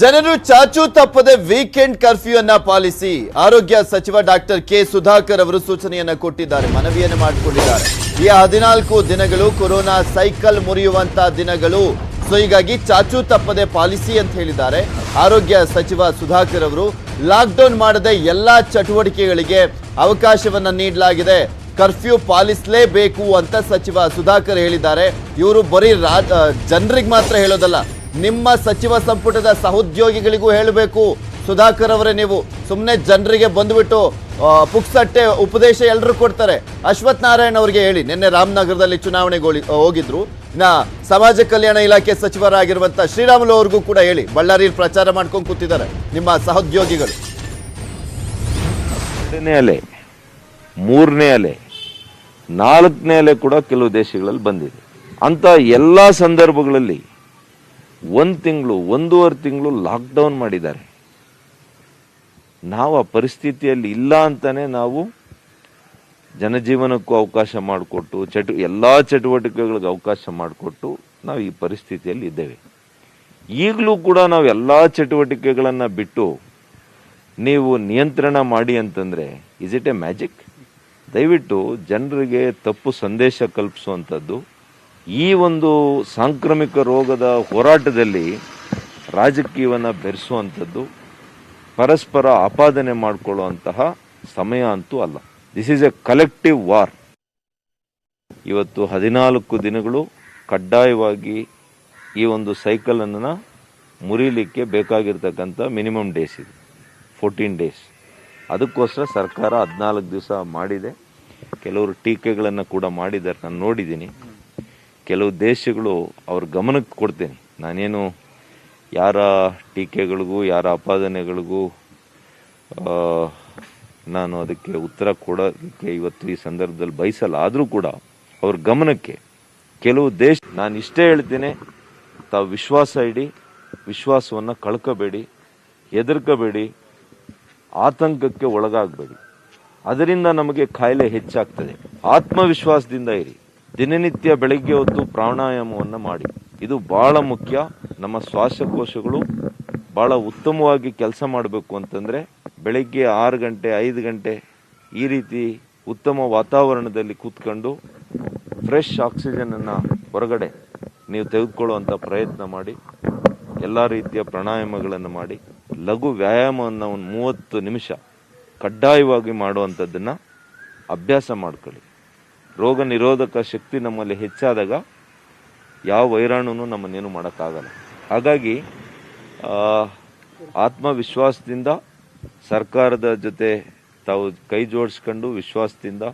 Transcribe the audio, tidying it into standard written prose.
ಜನರು ಚಾಚು ತಪ್ಪದೆ ವೀಕೆಂಡ್ ಕರ್ಫ್ಯೂ ಅನ್ನ ಪಾಲಿಸಿ ಆರೋಗ್ಯ ಸಚಿವ ಡಾಕ್ಟರ್ ಕೆ ಸುಧಾಕರ್ ಅವರು ಸೂಚನೆಯನ್ನ ಕೊಟ್ಟಿದ್ದಾರೆ, ಮನವಿಯನ್ನು ಮಾಡಿಕೊಂಡಿದ್ದಾರೆ. ಈ 14 ದಿನಗಳು ಕೊರೋನಾ ಸೈಕಲ್ ಮುರಿಯುವಂತ ದಿನಗಳು, ಸೊ ಹೀಗಾಗಿ ಚಾಚು ತಪ್ಪದೆ ಪಾಲಿಸಿ ಅಂತ ಹೇಳಿದ್ದಾರೆ ಆರೋಗ್ಯ ಸಚಿವ ಸುಧಾಕರ್ ಅವರು. ಲಾಕ್ಡೌನ್ ಮಾಡದೆ ಎಲ್ಲಾ ಚಟುವಟಿಕೆಗಳಿಗೆ ಅವಕಾಶವನ್ನ ನೀಡಲಾಗಿದೆ, ಕರ್ಫ್ಯೂ ಪಾಲಿಸಲೇಬೇಕು ಅಂತ ಸಚಿವ ಸುಧಾಕರ್ ಹೇಳಿದ್ದಾರೆ. ಇವರು ಬರೀ ಜನರಿಗೆ ಮಾತ್ರ ಹೇಳೋದಲ್ಲ, ನಿಮ್ಮ ಸಚಿವ ಸಂಪುಟದ ಸಹೋದ್ಯೋಗಿಗಳಿಗೂ ಹೇಳಬೇಕು. ಸುಧಾಕರ್ ಅವರೇ, ನೀವು ಸುಮ್ಮನೆ ಜನರಿಗೆ ಬಂದುಬಿಟ್ಟು ಪುಕ್ಸಟ್ಟೆ ಉಪದೇಶ ಎಲ್ಲರೂ ಕೊಡ್ತಾರೆ. ಅಶ್ವಥ್ ನಾರಾಯಣ್ ಅವರಿಗೆ ಹೇಳಿ, ನಿನ್ನೆ ರಾಮನಗರದಲ್ಲಿ ಚುನಾವಣೆಗೆ ಹೋಗಿದ್ರು. ಇನ್ನ ಸಮಾಜ ಕಲ್ಯಾಣ ಇಲಾಖೆ ಸಚಿವರಾಗಿರುವಂತ ಶ್ರೀರಾಮುಲು ಅವ್ರಿಗೂ ಕೂಡ ಹೇಳಿ, ಬಳ್ಳಾರಿಯಲ್ಲಿ ಪ್ರಚಾರ ಮಾಡ್ಕೊಂಡು ಕೂತಿದ್ದಾರೆ ನಿಮ್ಮ ಸಹೋದ್ಯೋಗಿಗಳು. 2ನೇ ಅಲೆ, 3ನೇ ಅಲೆ, 4ನೇ ಅಲೆ ಕೂಡ ಕೆಲವು ದೇಶಗಳಲ್ಲಿ ಬಂದಿದೆ. ಅಂತ ಎಲ್ಲ ಸಂದರ್ಭಗಳಲ್ಲಿ 1 ತಿಂಗಳು 1.5 ತಿಂಗಳು ಲಾಕ್ಡೌನ್ ಮಾಡಿದ್ದಾರೆ. ನಾವು ಆ ಪರಿಸ್ಥಿತಿಯಲ್ಲಿ ಇಲ್ಲ ಅಂತಾನೆ ನಾವು ಜನಜೀವನಕ್ಕೂ ಅವಕಾಶ ಮಾಡಿಕೊಟ್ಟು ಎಲ್ಲ ಚಟುವಟಿಕೆಗಳಿಗೆ ಅವಕಾಶ ಮಾಡಿಕೊಟ್ಟು ನಾವು ಈ ಪರಿಸ್ಥಿತಿಯಲ್ಲಿ ಇದ್ದೇವೆ. ಈಗಲೂ ಕೂಡ ನಾವು ಎಲ್ಲ ಚಟುವಟಿಕೆಗಳನ್ನು ಬಿಟ್ಟು ನೀವು ನಿಯಂತ್ರಣ ಮಾಡಿ ಅಂತಂದರೆ ಇಸ್ ಇಟ್ ಎ ಮ್ಯಾಜಿಕ್? ದಯವಿಟ್ಟು ಜನರಿಗೆ ತಪ್ಪು ಸಂದೇಶ ಕಲ್ಪಿಸುವಂಥದ್ದು, ಈ ಒಂದು ಸಾಂಕ್ರಾಮಿಕ ರೋಗದ ಹೋರಾಟದಲ್ಲಿ ರಾಜಕೀಯವನ್ನು ಬೆರೆಸುವಂಥದ್ದು, ಪರಸ್ಪರ ಆಪಾದನೆ ಮಾಡಿಕೊಳ್ಳುವಂತಹ ಸಮಯ ಅಂತೂ ಅಲ್ಲ. This is A collective war. ಇವತ್ತು 14 ದಿನಗಳು ಕಡ್ಡಾಯವಾಗಿ ಈ ಒಂದು ಸೈಕಲನ್ನು ಮುರಿಲಿಕ್ಕೆ ಬೇಕಾಗಿರ್ತಕ್ಕಂಥ ಮಿನಿಮಮ್ ಡೇಸ್ ಇದೆ, 14 ಡೇಸ್. ಅದಕ್ಕೋಸ್ಕರ ಸರ್ಕಾರ 14 ದಿವಸ ಮಾಡಿದೆ. ಕೆಲವರು ಟೀಕೆಗಳನ್ನು ಕೂಡ ಮಾಡಿದ್ದಾರೆ, ನಾನು ನೋಡಿದ್ದೀನಿ. ಕೆಲವು ದೇಶಗಳು ಅವ್ರ ಗಮನಕ್ಕೆ ಕೊಡ್ತೇನೆ. ನಾನೇನು ಯಾರ ಟೀಕೆಗಳಿಗೂ ಯಾರ ಆಪಾದನೆಗಳಿಗೂ ನಾನು ಅದಕ್ಕೆ ಉತ್ತರ ಕೊಡೋದಕ್ಕೆ ಇವತ್ತು ಈ ಸಂದರ್ಭದಲ್ಲಿ ಬಯಸಲ್ಲ. ಆದರೂ ಕೂಡ ಅವ್ರ ಗಮನಕ್ಕೆ ಕೆಲವು ದೇಶ, ನಾನು ಇಷ್ಟೇ ಹೇಳ್ತೇನೆ, ತಾವು ವಿಶ್ವಾಸ ಇಡಿ, ವಿಶ್ವಾಸವನ್ನು ಕಳ್ಕೋಬೇಡಿ, ಹೆದರ್ಕೋಬೇಡಿ, ಆತಂಕಕ್ಕೆ ಒಳಗಾಗಬೇಡಿ. ಅದರಿಂದ ನಮಗೆ ಕಾಯಿಲೆ ಹೆಚ್ಚಾಗ್ತದೆ. ಆತ್ಮವಿಶ್ವಾಸದಿಂದ ಇರಿ. ದಿನನಿತ್ಯ ಬೆಳಗ್ಗೆ ಹೊತ್ತು ಪ್ರಾಣಾಯಾಮವನ್ನು ಮಾಡಿ, ಇದು ಬಹಳ ಮುಖ್ಯ. ನಮ್ಮ ಶ್ವಾಸಕೋಶಗಳು ಬಹಳ ಉತ್ತಮವಾಗಿ ಕೆಲಸ ಮಾಡಬೇಕು ಅಂತಂದರೆ ಬೆಳಗ್ಗೆ 6 ಗಂಟೆ 5 ಗಂಟೆ ಈ ರೀತಿ ಉತ್ತಮ ವಾತಾವರಣದಲ್ಲಿ ಕೂತ್ಕೊಂಡು ಫ್ರೆಶ್ ಆಕ್ಸಿಜನನ್ನು ಹೊರಗಡೆ ನೀವು ತೆಗೆದುಕೊಳ್ಳುವಂಥ ಪ್ರಯತ್ನ ಮಾಡಿ. ಎಲ್ಲ ರೀತಿಯ ಪ್ರಾಣಾಯಾಮಗಳನ್ನು ಮಾಡಿ, ಲಘು ವ್ಯಾಯಾಮವನ್ನು ಒಂದು 30 ನಿಮಿಷ ಕಡ್ಡಾಯವಾಗಿ ಮಾಡುವಂಥದ್ದನ್ನು ಅಭ್ಯಾಸ ಮಾಡ್ಕೊಳ್ಳಿ. ರೋಗ ನಿರೋಧಕ ಶಕ್ತಿ ನಮ್ಮಲ್ಲಿ ಹೆಚ್ಚಾದಾಗ ಯಾವ ವೈರಾಣುನೂ ನಮ್ಮನ್ನೇನು ಮಾಡೋಕ್ಕಾಗಲ್ಲ. ಹಾಗಾಗಿ ಆತ್ಮವಿಶ್ವಾಸದಿಂದ ಸರ್ಕಾರದ ಜೊತೆ ತಾವು ಕೈ ಜೋಡಿಸ್ಕೊಂಡು ವಿಶ್ವಾಸದಿಂದ